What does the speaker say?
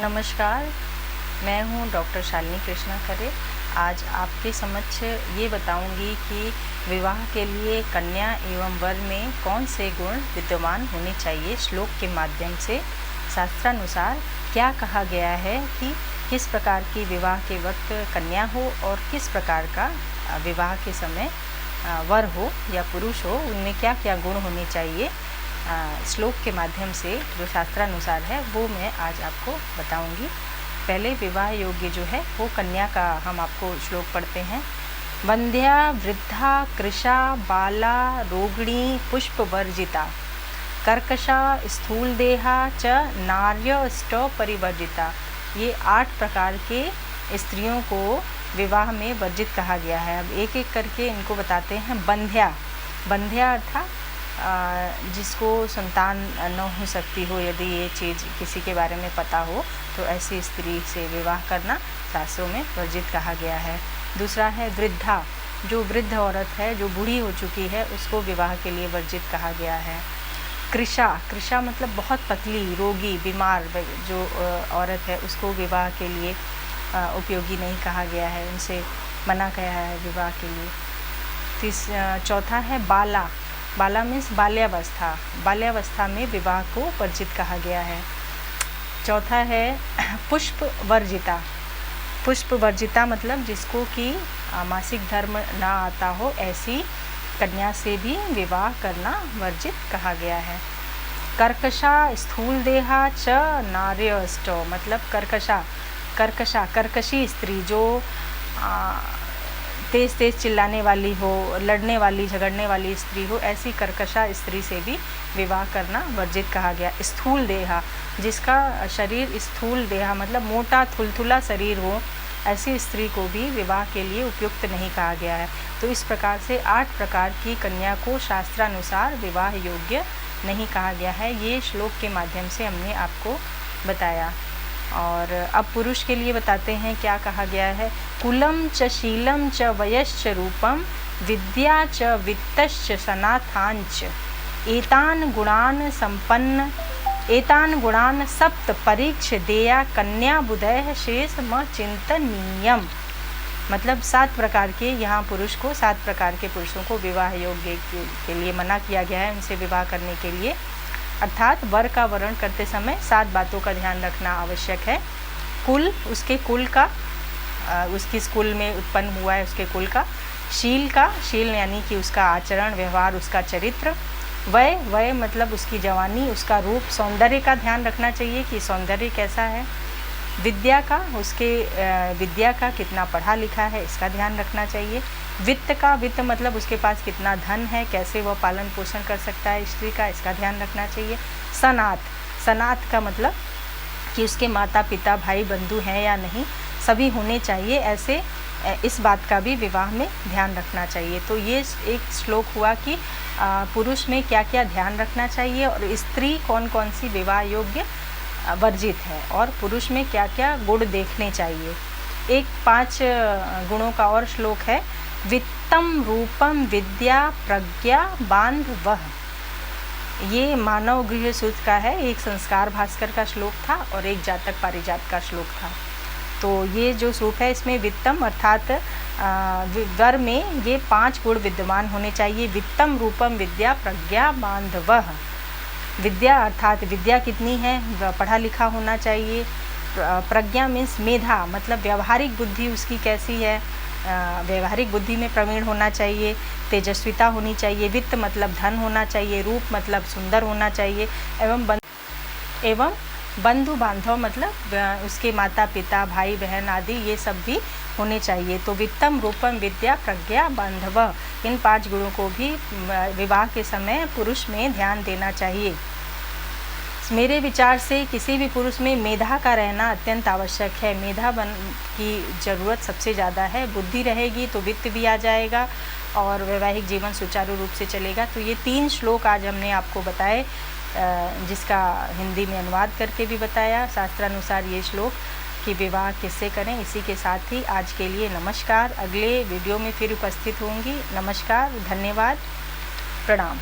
नमस्कार, मैं हूँ डॉक्टर शालिनी कृष्णा खरे। आज आपके समक्ष ये बताऊंगी कि विवाह के लिए कन्या एवं वर में कौन से गुण विद्यमान होने चाहिए। श्लोक के माध्यम से शास्त्रानुसार क्या कहा गया है कि किस प्रकार की विवाह के वक्त कन्या हो और किस प्रकार का विवाह के समय वर हो या पुरुष हो, उनमें क्या क्या गुण होने चाहिए। श्लोक के माध्यम से जो शास्त्रानुसार है वो मैं आज आपको बताऊंगी। पहले विवाह योग्य जो है वो कन्या का हम आपको श्लोक पढ़ते हैं। वंध्या वृद्धा कृशा बाला रोगिणी पुष्प वर्जिता कर्कशा स्थूल देहा च नार्यष्ट परिवर्जिता। ये 8 प्रकार के स्त्रियों को विवाह में वर्जित कहा गया है। अब एक एक करके इनको बताते हैं। बंध्या अर्थात जिसको संतान न हो सकती हो, यदि ये चीज़ किसी के बारे में पता हो तो ऐसी स्त्री से विवाह करना शास्त्रों में वर्जित कहा गया है। दूसरा है वृद्धा, जो वृद्ध औरत है, जो बूढ़ी हो चुकी है, उसको विवाह के लिए वर्जित कहा गया है। कृशा मतलब बहुत पतली, रोगी, बीमार जो औरत है, उसको विवाह के लिए उपयोगी नहीं कहा गया है, उनसे मना किया है विवाह के लिए। चौथा है बाला मीन्स बाल्यावस्था में विवाह को वर्जित कहा गया है। चौथा है पुष्प वर्जिता मतलब जिसको कि मासिक धर्म ना आता हो, ऐसी कन्या से भी विवाह करना वर्जित कहा गया है। कर्कशा स्थूल देहा च नार्यष्ट मतलब कर्कशी स्त्री, जो तेज़ चिल्लाने वाली हो, लड़ने वाली, झगड़ने वाली स्त्री हो, ऐसी कर्कशा स्त्री से भी विवाह करना वर्जित कहा गया। स्थूल देहा, जिसका शरीर स्थूल देहा मतलब मोटा थुलथुला शरीर हो, ऐसी स्त्री को भी विवाह के लिए उपयुक्त नहीं कहा गया है। तो इस प्रकार से 8 प्रकार की कन्या को शास्त्रानुसार विवाह योग्य नहीं कहा गया है। ये श्लोक के माध्यम से हमने आपको बताया। और अब पुरुष के लिए बताते हैं क्या कहा गया है। कुलम च शीलम च वयश्च रूपम विद्या च वित्तश्च सनाथांच एतान गुणान सप्त परीक्ष देया कन्या बुधय शेष म चिंतनीयम। मतलब 7 प्रकार के, यहाँ पुरुष को 7 प्रकार के पुरुषों को विवाह योग्य के लिए मना किया गया है, उनसे विवाह करने के लिए। अर्थात वर का वर्ण करते समय 7 बातों का ध्यान रखना आवश्यक है। कुल, उसके कुल का, उसकी कुल में उत्पन्न हुआ है उसके कुल का। शील यानी कि उसका आचरण व्यवहार, उसका चरित्र। वय मतलब उसकी जवानी, उसका रूप, सौंदर्य का ध्यान रखना चाहिए कि सौंदर्य कैसा है। विद्या का कितना पढ़ा लिखा है, इसका ध्यान रखना चाहिए। वित्त मतलब उसके पास कितना धन है, कैसे वह पालन पोषण कर सकता है स्त्री का, इसका ध्यान रखना चाहिए। सनात का मतलब कि उसके माता पिता भाई बंधु हैं या नहीं, सभी होने चाहिए, ऐसे इस बात का भी विवाह में ध्यान रखना चाहिए। तो ये एक श्लोक हुआ कि पुरुष में क्या क्या ध्यान रखना चाहिए और स्त्री कौन कौन सी विवाह योग्य वर्जित है, और पुरुष में क्या क्या गुण देखने चाहिए। एक 5 गुणों का और श्लोक है। वित्तम रूपम विद्या प्रज्ञा बांधवः। ये मानव गृह सूत्र का है, एक संस्कार भास्कर का श्लोक था और एक जातक पारिजात का श्लोक था। तो ये जो श्लोक है इसमें वित्तम अर्थात वर में ये 5 गुण विद्यमान होने चाहिए। वित्तम रूपम विद्या प्रज्ञा बांधवः। विद्या अर्थात विद्या कितनी है, पढ़ा लिखा होना चाहिए। प्रज्ञा मीन्स मेधा मतलब व्यावहारिक बुद्धि उसकी कैसी है, व्यवहारिक बुद्धि में प्रवीण होना चाहिए। तेजस्विता होनी चाहिए। वित्त मतलब धन होना चाहिए। रूप मतलब सुंदर होना चाहिए। एवं बंधु बांधव मतलब उसके माता पिता भाई बहन आदि ये सब भी होने चाहिए। तो वित्तम रूपम विद्या प्रज्ञा बांधव, इन 5 गुणों को भी विवाह के समय पुरुष में ध्यान देना चाहिए। मेरे विचार से किसी भी पुरुष में मेधा का रहना अत्यंत आवश्यक है। मेधा की ज़रूरत सबसे ज़्यादा है। बुद्धि रहेगी तो वित्त भी आ जाएगा और वैवाहिक जीवन सुचारू रूप से चलेगा। तो ये 3 श्लोक आज हमने आपको बताए, जिसका हिंदी में अनुवाद करके भी बताया शास्त्रानुसार ये श्लोक कि विवाह किससे करें। इसी के साथ ही आज के लिए नमस्कार। अगले वीडियो में फिर उपस्थित होंगी। नमस्कार, धन्यवाद, प्रणाम।